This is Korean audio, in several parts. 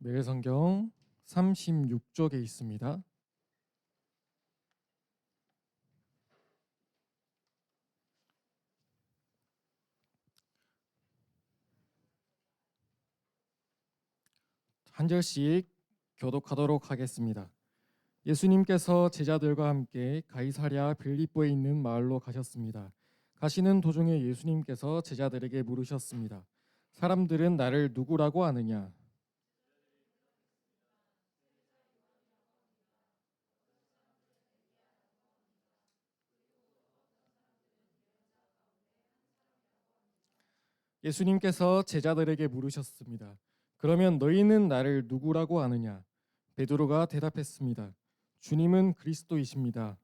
매일 성경 36쪽에 있습니다. 한 절씩 교독하도록 하겠습니다. 예수님께서 제자들과 함께 가이사랴 빌립보에 있는 마을로 가셨습니다. 가시는 도중에 예수님께서 제자들에게 물으셨습니다. 사람들은 나를 누구라고 아느냐? 예수님께서 제자들에게 물으셨습니다. 그러면 너희는 나를 누구라고 아느냐? 베드로가 대답했습니다. 주님은 그리스도이십니다.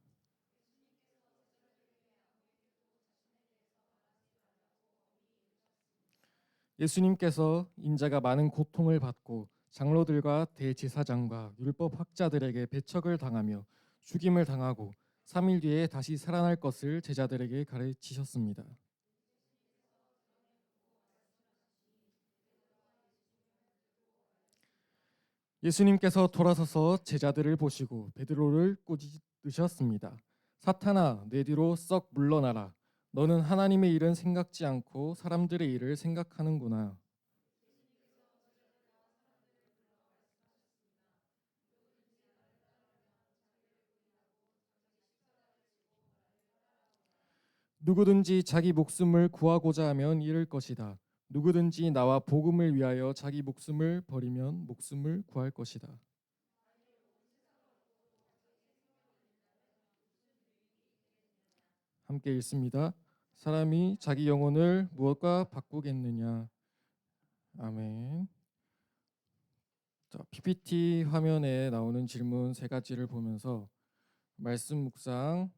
예수님께서 인자가 많은 고통을 받고 장로들과 대제사장과 율법 학자들에게 배척을 당하며 죽임을 당하고 3일 뒤에 다시 살아날 것을 제자들에게 가르치셨습니다. 예수님께서 돌아서서 제자들을 보시고 베드로를 꾸짖으셨습니다. 사탄아, 내 뒤로 썩 물러나라. 너는 하나님의 일은 생각지 않고 사람들의 일을 생각하는구나. 누구든지 자기 목숨을 구하고자 하면 잃을 것이다. 누구든지 나와 복음을 위하여 자기 목숨을 버리면 목숨을 구할 것이다. 함께 읽습니다. 사람이 자기 영혼을 무엇과 바꾸겠느냐. 아멘. 자, PPT 화면에 나오는 질문 세 가지를 보면서 말씀 묵상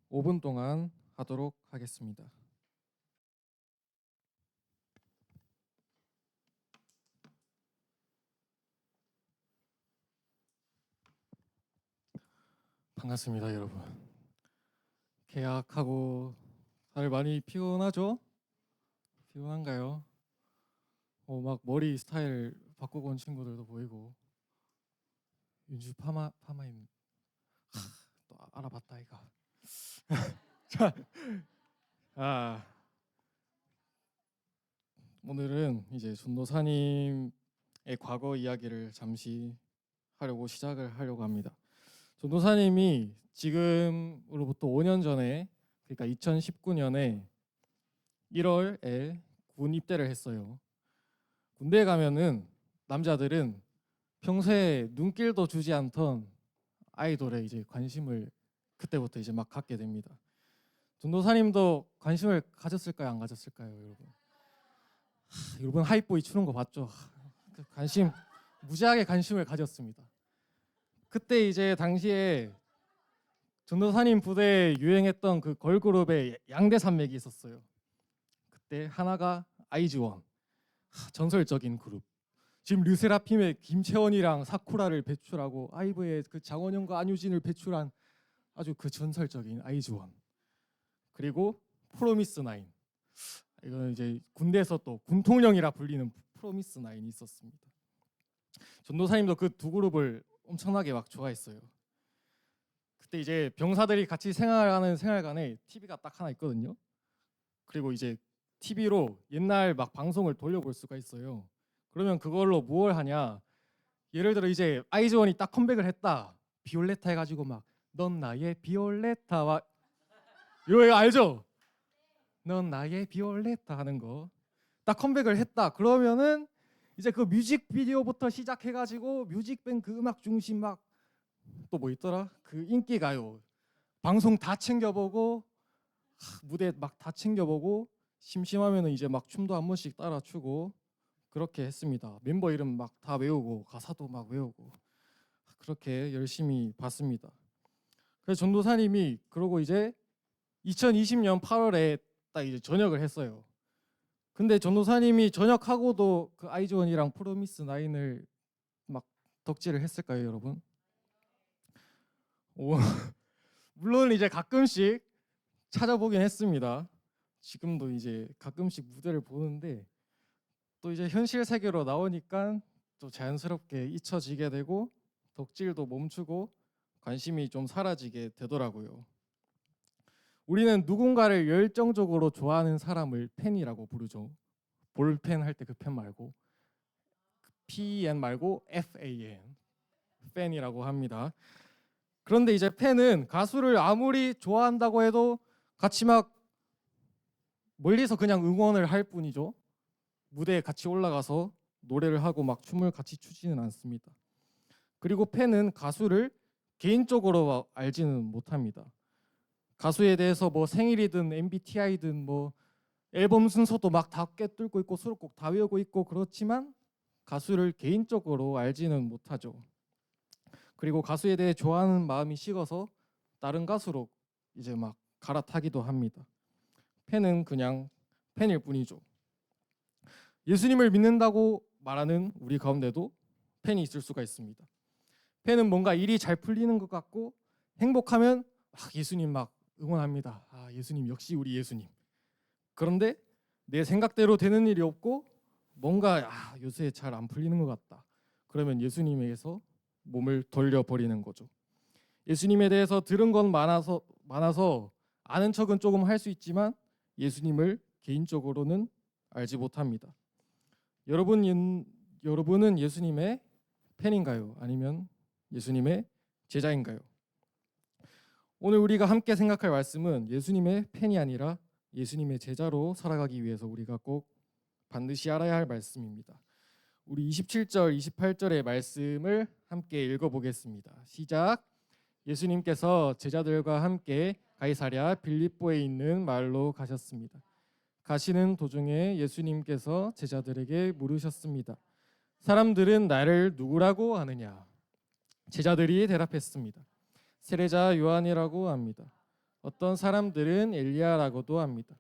5분 동안 하도록 하겠습니다. 반갑습니다, 여러분. 개학하고 다들 많이 피곤하죠? 피곤한가요? 막 머리 스타일 바꾸고 온 친구들도 보이고 윤주 파마인 또 알아봤다 이가. 자, 아 오늘은 이제 전도사님의 과거 이야기를 잠시 시작을 하려고 합니다. 전도사님이 지금으로부터 5년 전에, 그러니까 2019년에 1월에 군 입대를 했어요. 군대에 가면은 남자들은 평소에 눈길도 주지 않던 아이돌에 이제 관심을 그때부터 이제 막 갖게 됩니다. 전도사님도 관심을 가졌을까요? 안 가졌을까요, 여러분? 여러분 하이보이 추는 거 봤죠? 관심 무지하게 관심을 가졌습니다. 그때 이제 당시에 전도사님 부대에 유행했던 그 걸그룹의 양대 산맥이 있었어요. 그때 하나가 아이즈원, 전설적인 그룹. 지금 르세라핌의 김채원이랑 사쿠라를 배출하고 아이브의 그 장원영과 안유진을 배출한 아주 그 전설적인 아이즈원. 그리고 프로미스 나인. 이거는 이제 군대에서 또 군통령이라 불리는 프로미스 나인이 있었습니다. 전도사님도 그 두 그룹을 엄청나게 막 좋아했어요. 그때 이제 병사들이 같이 생활하는 생활관에 TV가 딱 하나 있거든요. 그리고 이제 TV로 옛날 막 방송을 돌려볼 수가 있어요. 그러면 그걸로 뭘 하냐? 예를 들어 이제 아이즈원이 딱 컴백을 했다. 비올레타 해가지고 막 넌 나의 비올레타와 이거 알죠? 넌 나의 비올레타 하는 거. 딱 컴백을 했다. 그러면은 이제 그 뮤직비디오부터 시작해가지고 뮤직뱅 그 음악 중심 막 또 뭐 있더라? 그 인기가요. 방송 다 챙겨보고 무대 막 다 챙겨보고 심심하면은 이제 막 춤도 한 번씩 따라 추고 그렇게 했습니다. 멤버 이름 막 다 외우고 가사도 막 외우고 그렇게 열심히 봤습니다. 그래서 전도사님이 그러고 이제 2020년 8월에 딱 이제 전역을 했어요. 근데 전도사님이 전역하고도 그 아이즈원이랑 프로미스 나인을 막 덕질을 했을까요, 여러분? 오, 물론 이제 가끔씩 찾아보긴 했습니다. 지금도 이제 가끔씩 무대를 보는데 또 이제 현실 세계로 나오니까 또 자연스럽게 잊혀지게 되고 덕질도 멈추고 관심이 좀 사라지게 되더라고요. 우리는 누군가를 열정적으로 좋아하는 사람을 팬이라고 부르죠. 볼펜 할 때 그 펜 말고 PEN 말고 FAN 팬이라고 합니다. 그런데 이제 팬은 가수를 아무리 좋아한다고 해도 같이 막 멀리서 그냥 응원을 할 뿐이죠. 무대에 같이 올라가서 노래를 하고 막 춤을 같이 추지는 않습니다. 그리고 팬은 가수를 개인적으로 알지는 못합니다. 가수에 대해서 뭐 생일이든 MBTI든 뭐 앨범 순서도 막 다 꿰뚫고 있고 수록곡 다 외우고 있고 그렇지만 가수를 개인적으로 알지는 못하죠. 그리고 가수에 대해 좋아하는 마음이 식어서 다른 가수로 이제 막 갈아타기도 합니다. 팬은 그냥 팬일 뿐이죠. 예수님을 믿는다고 말하는 우리 가운데도 팬이 있을 수가 있습니다. 팬은 뭔가 일이 잘 풀리는 것 같고 행복하면 예수님 막 응원합니다. 예수님 역시 우리 예수님. 그런데 내 생각대로 되는 일이 없고 뭔가 요새 잘 안 풀리는 것 같다. 그러면 예수님에게서 몸을 돌려버리는 거죠. 예수님에 대해서 들은 건 많아서 아는 척은 조금 할 수 있지만 예수님을 개인적으로는 알지 못합니다. 여러분은 예수님의 팬인가요? 아니면 예수님의 제자인가요? 오늘 우리가 함께 생각할 말씀은 예수님의 팬이 아니라 예수님의 제자로 살아가기 위해서 우리가 꼭 반드시 알아야 할 말씀입니다. 우리 27절, 28절의 말씀을 함께 읽어보겠습니다. 시작. 예수님께서 제자들과 함께 가이사랴 빌립보에 있는 마을로 가셨습니다. 가시는 도중에 예수님께서 제자들에게 물으셨습니다. 사람들은 나를 누구라고 하느냐? 제자들이 대답했습니다. 세례자 요한이라고 합니다. 어떤 사람들은 엘리야라고도 합니다.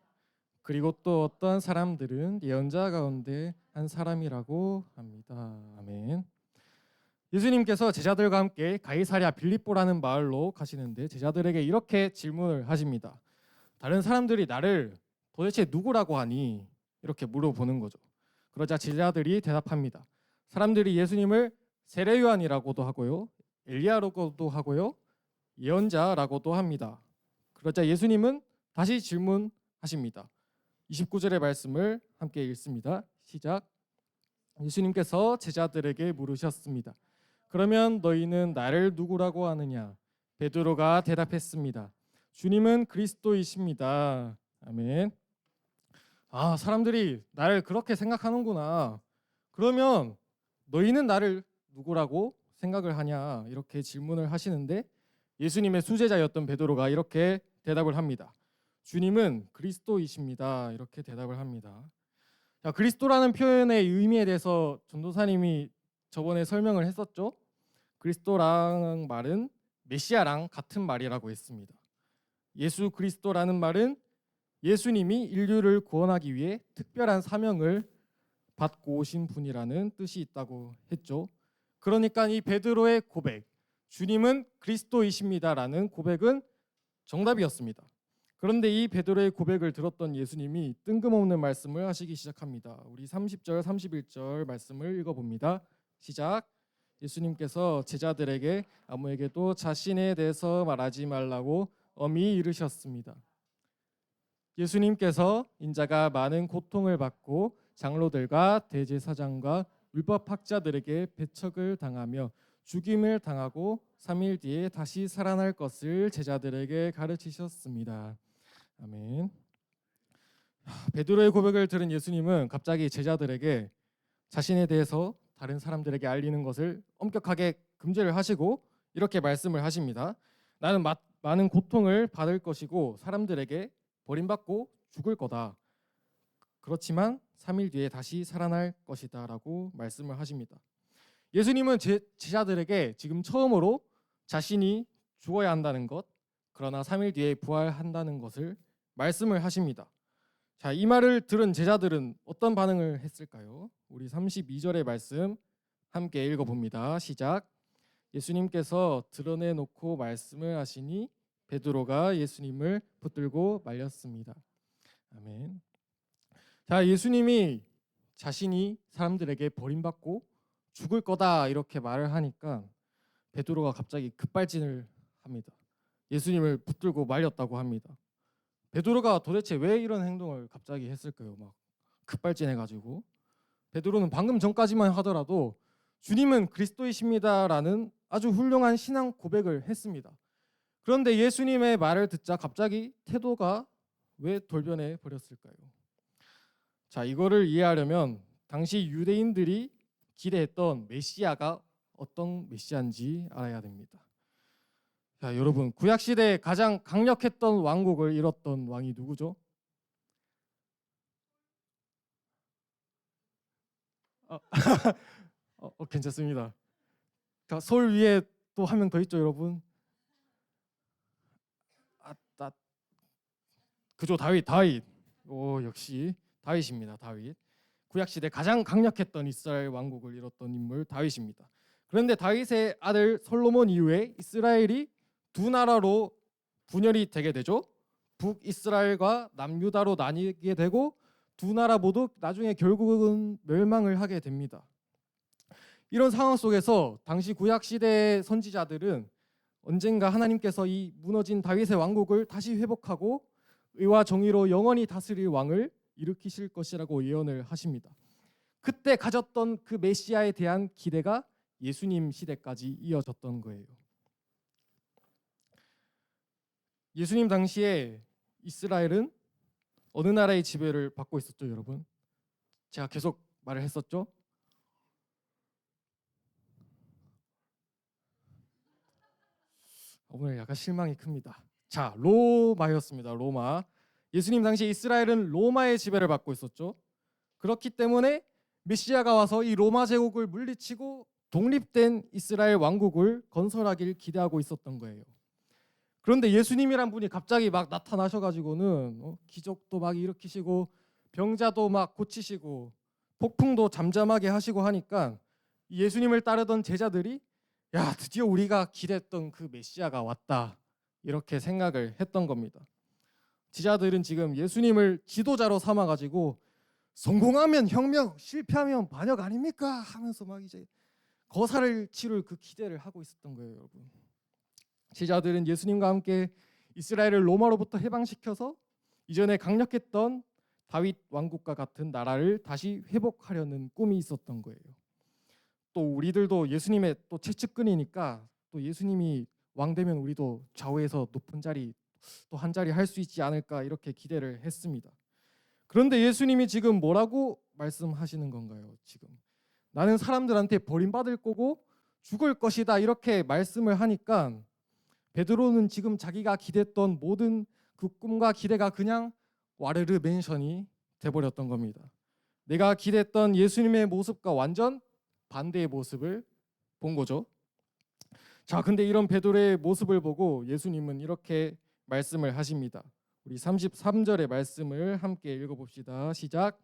그리고 또 어떤 사람들은 예언자 가운데 한 사람이라고 합니다. 아멘. 예수님께서 제자들과 함께 가이사랴 빌립보라는 마을로 가시는데 제자들에게 이렇게 질문을 하십니다. 다른 사람들이 나를 도대체 누구라고 하니? 이렇게 물어보는 거죠. 그러자 제자들이 대답합니다. 사람들이 예수님을 세례 요한이라고도 하고요. 엘리야라고도 하고요. 예언자라고도 합니다. 그러자 예수님은 다시 질문하십니다. 29절의 말씀을 함께 읽습니다. 시작. 예수님께서 제자들에게 물으셨습니다. 그러면 너희는 나를 누구라고 하느냐? 베드로가 대답했습니다. 주님은 그리스도이십니다. 아멘. 사람들이 나를 그렇게 생각하는구나. 그러면 너희는 나를 누구라고 생각을 하냐? 이렇게 질문을 하시는데 예수님의 수제자였던 베드로가 이렇게 대답을 합니다. 주님은 그리스도이십니다. 이렇게 대답을 합니다. 자, 그리스도라는 표현의 의미에 대해서 전도사님이 저번에 설명을 했었죠. 그리스도라는 말은 메시아랑 같은 말이라고 했습니다. 예수 그리스도라는 말은 예수님이 인류를 구원하기 위해 특별한 사명을 받고 오신 분이라는 뜻이 있다고 했죠. 그러니까 이 베드로의 고백, 주님은 그리스도이십니다라는 고백은 정답이었습니다. 그런데 이 베드로의 고백을 들었던 예수님이 뜬금없는 말씀을 하시기 시작합니다. 우리 30절, 31절 말씀을 읽어봅니다. 시작. 예수님께서 제자들에게 아무에게도 자신에 대해서 말하지 말라고 엄히 이르셨습니다. 예수님께서 인자가 많은 고통을 받고 장로들과 대제사장과 율법학자들에게 배척을 당하며 죽임을 당하고 3일 뒤에 다시 살아날 것을 제자들에게 가르치셨습니다. 아멘. 베드로의 고백을 들은 예수님은 갑자기 제자들에게 자신에 대해서 다른 사람들에게 알리는 것을 엄격하게 금지를 하시고 이렇게 말씀을 하십니다. 나는 많은 고통을 받을 것이고 사람들에게 버림받고 죽을 거다. 그렇지만 3일 뒤에 다시 살아날 것이다 라고 말씀을 하십니다. 예수님은 제자들에게 지금 처음으로 자신이 죽어야 한다는 것, 그러나 3일 뒤에 부활한다는 것을 말씀을 하십니다. 자, 이 말을 들은 제자들은 어떤 반응을 했을까요? 우리 32절의 말씀 함께 읽어봅니다. 시작. 예수님께서 드러내놓고 말씀을 하시니 베드로가 예수님을 붙들고 말렸습니다. 아멘. 자, 예수님이 자신이 사람들에게 버림받고 죽을 거다 이렇게 말을 하니까 베드로가 갑자기 급발진을 합니다. 예수님을 붙들고 말렸다고 합니다. 베드로가 도대체 왜 이런 행동을 갑자기 했을까요? 막 급발진해가지고 베드로는 방금 전까지만 하더라도 주님은 그리스도이십니다라는 아주 훌륭한 신앙 고백을 했습니다. 그런데 예수님의 말을 듣자 갑자기 태도가 왜 돌변해 버렸을까요? 자, 이거를 이해하려면 당시 유대인들이 기대했던 메시아가 어떤 메시아인지 알아야 됩니다. 자, 여러분, 구약 시대에 가장 강력했던 왕국을 이뤘던 왕이 누구죠? 어, 괜찮습니다. 자, 솔 위에 또 한 명 더 있죠, 여러분? 나 그죠, 다윗. 오, 역시 다윗입니다. 다윗. 구약 시대 가장 강력했던 이스라엘 왕국을 이뤘던 인물 다윗입니다. 그런데 다윗의 아들 솔로몬 이후에 이스라엘이 두 나라로 분열이 되게 되죠. 북이스라엘과 남유다로 나뉘게 되고 두 나라 모두 나중에 결국은 멸망을 하게 됩니다. 이런 상황 속에서 당시 구약 시대의 선지자들은 언젠가 하나님께서 이 무너진 다윗의 왕국을 다시 회복하고 의와 정의로 영원히 다스릴 왕을 일으키실 것이라고 예언을 하십니다. 그때 가졌던 그 메시아에 대한 기대가 예수님 시대까지 이어졌던 거예요. 예수님 당시에 이스라엘은 어느 나라의 지배를 받고 있었죠, 여러분? 제가 계속 말을 했었죠. 오늘 약간 실망이 큽니다. 자, 로마였습니다. 로마. 예수님 당시 이스라엘은 로마의 지배를 받고 있었죠. 그렇기 때문에 메시아가 와서 이 로마 제국을 물리치고 독립된 이스라엘 왕국을 건설하길 기대하고 있었던 거예요. 그런데 예수님이란 분이 갑자기 막 나타나셔가지고는 기적도 막 일으키시고 병자도 막 고치시고 폭풍도 잠잠하게 하시고 하니까 예수님을 따르던 제자들이 야, 드디어 우리가 기대했던 그 메시아가 왔다 이렇게 생각을 했던 겁니다. 제자들은 지금 예수님을 지도자로 삼아가지고 성공하면 혁명, 실패하면 반역 아닙니까? 하면서 막 이제 거사를 치를 그 기대를 하고 있었던 거예요, 여러분. 제자들은 예수님과 함께 이스라엘을 로마로부터 해방시켜서 이전에 강력했던 다윗 왕국과 같은 나라를 다시 회복하려는 꿈이 있었던 거예요. 또 우리들도 예수님의 또 채측근이니까 또 예수님이 왕 되면 우리도 좌우에서 높은 자리 또 한 자리 할 수 있지 않을까 이렇게 기대를 했습니다. 그런데 예수님이 지금 뭐라고 말씀하시는 건가요? 지금 나는 사람들한테 버림받을 거고 죽을 것이다 이렇게 말씀을 하니까 베드로는 지금 자기가 기대했던 모든 그 꿈과 기대가 그냥 와르르 멘션이 돼버렸던 겁니다. 내가 기대했던 예수님의 모습과 완전 반대의 모습을 본 거죠. 자, 근데 이런 베드로의 모습을 보고 예수님은 이렇게 말씀을 하십니다. 우리 33절의 말씀을 함께 읽어봅시다. 시작.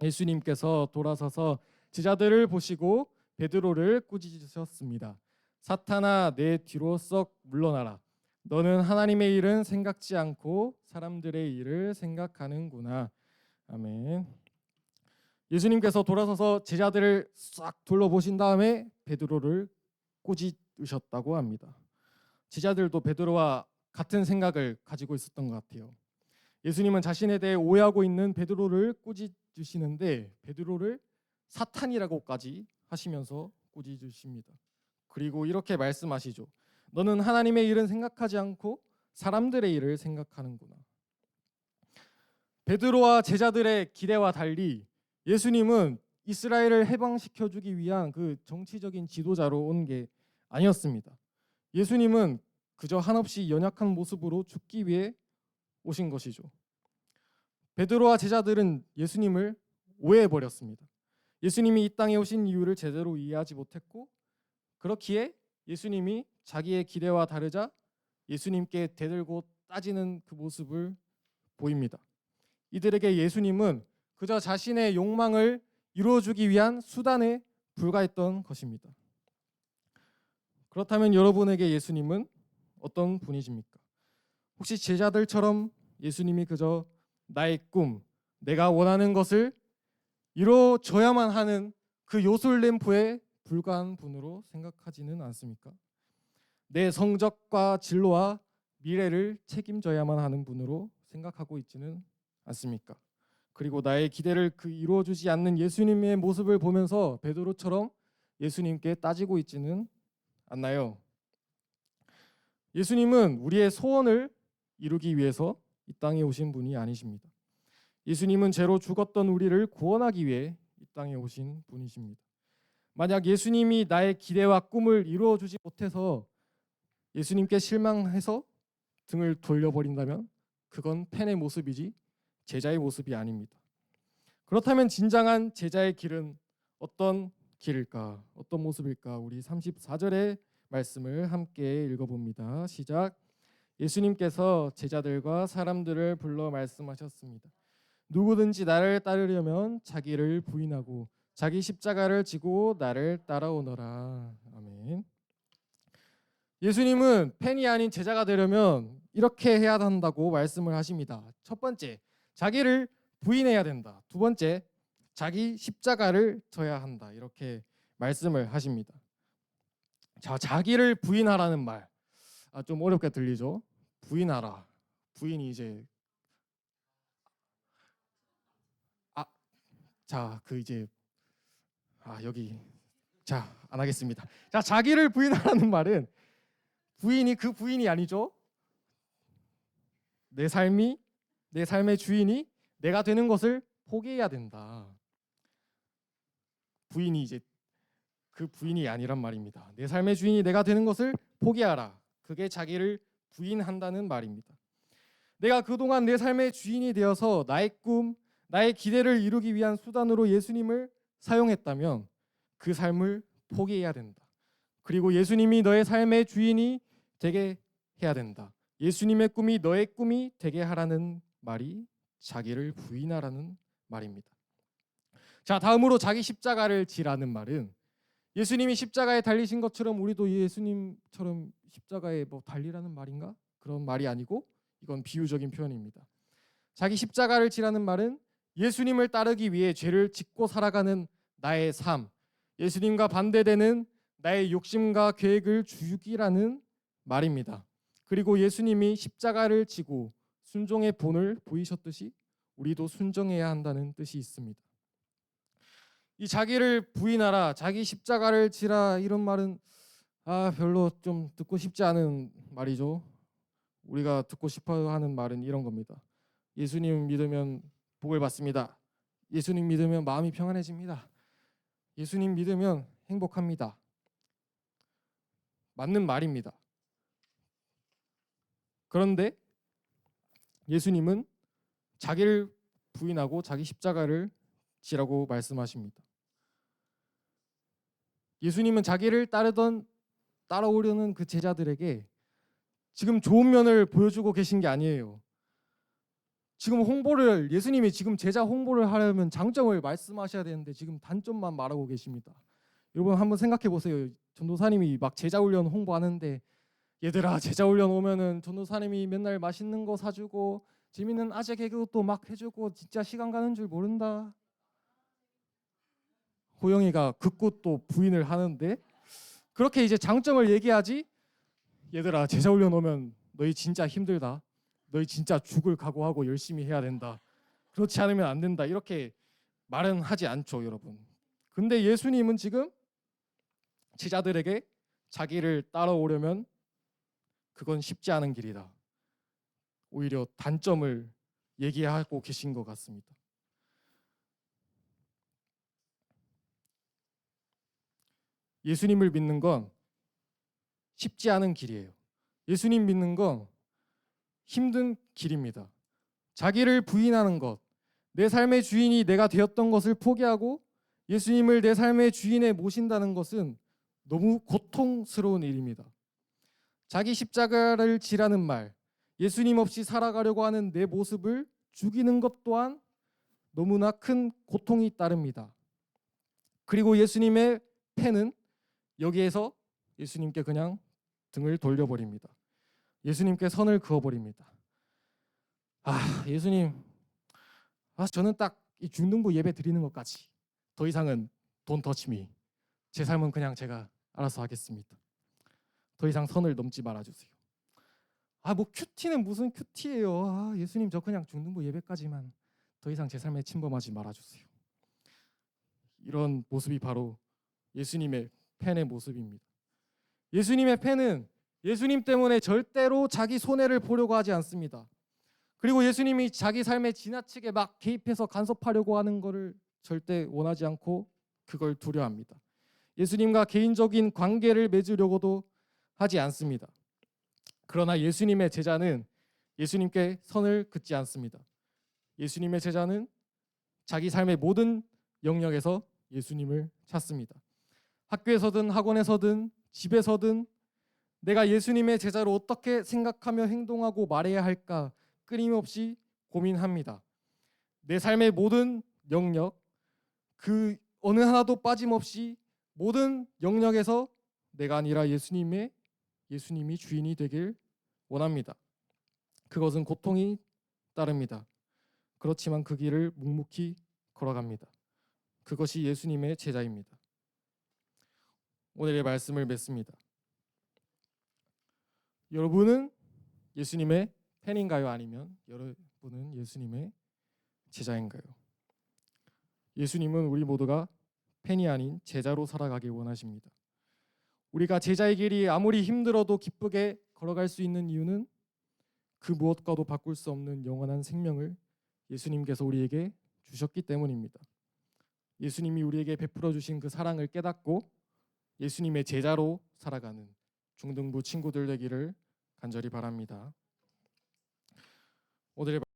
예수님께서 돌아서서 제자들을 보시고 베드로를 꾸짖으셨습니다. 사탄아, 내 뒤로 썩 물러나라. 너는 하나님의 일은 생각지 않고 사람들의 일을 생각하는구나. 아멘. 예수님께서 돌아서서 제자들을 싹 둘러보신 다음에 베드로를 꾸짖으셨다고 합니다. 제자들도 베드로와 같은 생각을 가지고 있었던 것 같아요. 예수님은 자신에 대해 오해하고 있는 베드로를 꾸짖으시는데 베드로를 사탄이라고까지 하시면서 꾸짖으십니다. 그리고 이렇게 말씀하시죠. 너는 하나님의 일은 생각하지 않고 사람들의 일을 생각하는구나. 베드로와 제자들의 기대와 달리 예수님은 이스라엘을 해방시켜주기 위한 그 정치적인 지도자로 온 게 아니었습니다. 예수님은 그저 한없이 연약한 모습으로 죽기 위해 오신 것이죠. 베드로와 제자들은 예수님을 오해해버렸습니다. 예수님이 이 땅에 오신 이유를 제대로 이해하지 못했고 그렇기에 예수님이 자기의 기대와 다르자 예수님께 대들고 따지는 그 모습을 보입니다. 이들에게 예수님은 그저 자신의 욕망을 이루어주기 위한 수단에 불과했던 것입니다. 그렇다면 여러분에게 예수님은 어떤 분이십니까? 혹시 제자들처럼 예수님이 그저 나의 꿈, 내가 원하는 것을 이루어져야만 하는 그 요술램프의 불과한 분으로 생각하지는 않습니까? 내 성적과 진로와 미래를 책임져야만 하는 분으로 생각하고 있지는 않습니까? 그리고 나의 기대를 이루어주지 않는 예수님의 모습을 보면서 베드로처럼 예수님께 따지고 있지는 않나요? 예수님은 우리의 소원을 이루기 위해서 이 땅에 오신 분이 아니십니다. 예수님은 죄로 죽었던 우리를 구원하기 위해 이 땅에 오신 분이십니다. 만약 예수님이 나의 기대와 꿈을 이루어주지 못해서 예수님께 실망해서 등을 돌려버린다면 그건 팬의 모습이지 제자의 모습이 아닙니다. 그렇다면 진정한 제자의 길은 어떤 길일까? 어떤 모습일까? 우리 34절의 말씀을 함께 읽어봅니다. 시작. 예수님께서 제자들과 사람들을 불러 말씀하셨습니다. 누구든지 나를 따르려면 자기를 부인하고 자기 십자가를 지고 나를 따라오너라. 아멘. 예수님은 팬이 아닌 제자가 되려면 이렇게 해야 한다고 말씀을 하십니다. 첫 번째, 자기를 부인해야 된다. 두 번째, 자기 십자가를 져야 한다. 이렇게 말씀을 하십니다. 자, 자기를 부인하라는 말, 좀 어렵게 들리죠? 부인하라. 부인이 이제 여기 안 하겠습니다. 자, 자기를 부인하라는 말은 부인이 그 부인이 아니죠. 내 삶의 주인이 내가 되는 것을 포기해야 된다. 부인이 이제 그 부인이 아니란 말입니다. 내 삶의 주인이 내가 되는 것을 포기하라. 그게 자기를 부인한다는 말입니다. 내가 그동안 내 삶의 주인이 되어서 나의 꿈, 나의 기대를 이루기 위한 수단으로 예수님을 사용했다면 그 삶을 포기해야 된다. 그리고 예수님이 너의 삶의 주인이 되게 해야 된다. 예수님의 꿈이 너의 꿈이 되게 하라는 말이 자기를 부인하라는 말입니다. 자, 다음으로 자기 십자가를 지라는 말은 예수님이 십자가에 달리신 것처럼 우리도 예수님처럼 십자가에 달리라는 말인가? 그런 말이 아니고 이건 비유적인 표현입니다. 자기 십자가를 지라는 말은 예수님을 따르기 위해 죄를 짓고 살아가는 나의 삶, 예수님과 반대되는 나의 욕심과 계획을 죽이라는 말입니다. 그리고 예수님이 십자가를 지고 순종의 본을 보이셨듯이 우리도 순종해야 한다는 뜻이 있습니다. 이 자기를 부인하라, 자기 십자가를 지라 이런 말은 별로 좀 듣고 싶지 않은 말이죠. 우리가 듣고 싶어하는 말은 이런 겁니다. 예수님 믿으면 복을 받습니다. 예수님 믿으면 마음이 평안해집니다. 예수님 믿으면 행복합니다. 맞는 말입니다. 그런데 예수님은 자기를 부인하고 자기 십자가를 지라고 말씀하십니다. 예수님은 자기를 따라오려는 그 제자들에게 지금 좋은 면을 보여주고 계신 게 아니에요. 지금 예수님이 지금 제자 홍보를 하려면 장점을 말씀하셔야 되는데 지금 단점만 말하고 계십니다. 여러분 한번 생각해 보세요. 전도사님이 막 제자 훈련 홍보하는데 얘들아 제자 훈련 오면은 전도사님이 맨날 맛있는 거 사주고 재밌는 아재 개그도 막 해주고 진짜 시간 가는 줄 모른다. 호영이가 극구 또 부인을 하는데 그렇게 이제 장점을 얘기하지. 얘들아 제자 훈련 오면 너희 진짜 힘들다. 너희 진짜 죽을 각오하고 열심히 해야 된다. 그렇지 않으면 안 된다. 이렇게 말은 하지 않죠, 여러분. 근데 예수님은 지금 제자들에게 자기를 따라오려면 그건 쉽지 않은 길이다. 오히려 단점을 얘기하고 계신 것 같습니다. 예수님을 믿는 건 쉽지 않은 길이에요. 예수님 믿는 건 힘든 길입니다. 자기를 부인하는 것, 내 삶의 주인이 내가 되었던 것을 포기하고 예수님을 내 삶의 주인에 모신다는 것은 너무 고통스러운 일입니다. 자기 십자가를 지라는 말, 예수님 없이 살아가려고 하는 내 모습을 죽이는 것 또한 너무나 큰 고통이 따릅니다. 그리고 예수님의 팬은 여기에서 예수님께 그냥 등을 돌려버립니다. 예수님께 선을 그어버립니다. 예수님, 저는 딱 이 중등부 예배 드리는 것까지 더 이상은 Don't touch me. 제 삶은 그냥 제가 알아서 하겠습니다. 더 이상 선을 넘지 말아주세요. 뭐 큐티는 무슨 큐티예요. 예수님 저 그냥 중등부 예배까지만 더 이상 제 삶에 침범하지 말아주세요. 이런 모습이 바로 예수님의 팬의 모습입니다. 예수님의 팬은 예수님 때문에 절대로 자기 손해를 보려고 하지 않습니다. 그리고 예수님이 자기 삶에 지나치게 막 개입해서 간섭하려고 하는 것을 절대 원하지 않고 그걸 두려워합니다. 예수님과 개인적인 관계를 맺으려고도 하지 않습니다. 그러나 예수님의 제자는 예수님께 선을 긋지 않습니다. 예수님의 제자는 자기 삶의 모든 영역에서 예수님을 찾습니다. 학교에서든 학원에서든 집에서든 내가 예수님의 제자로 어떻게 생각하며 행동하고 말해야 할까 끊임없이 고민합니다. 내 삶의 모든 영역, 그 어느 하나도 빠짐없이 모든 영역에서 내가 아니라 예수님이 주인이 되길 원합니다. 그것은 고통이 따릅니다. 그렇지만 그 길을 묵묵히 걸어갑니다. 그것이 예수님의 제자입니다. 오늘의 말씀을 맺습니다. 여러분은 예수님의 팬인가요? 아니면 여러분은 예수님의 제자인가요? 예수님은 우리 모두가 팬이 아닌 제자로 살아가길 원하십니다. 우리가 제자의 길이 아무리 힘들어도 기쁘게 걸어갈 수 있는 이유는 그 무엇과도 바꿀 수 없는 영원한 생명을 예수님께서 우리에게 주셨기 때문입니다. 예수님이 우리에게 베풀어 주신 그 사랑을 깨닫고 예수님의 제자로 살아가는 중등부 친구들 되기를 간절히 바랍니다. 오늘의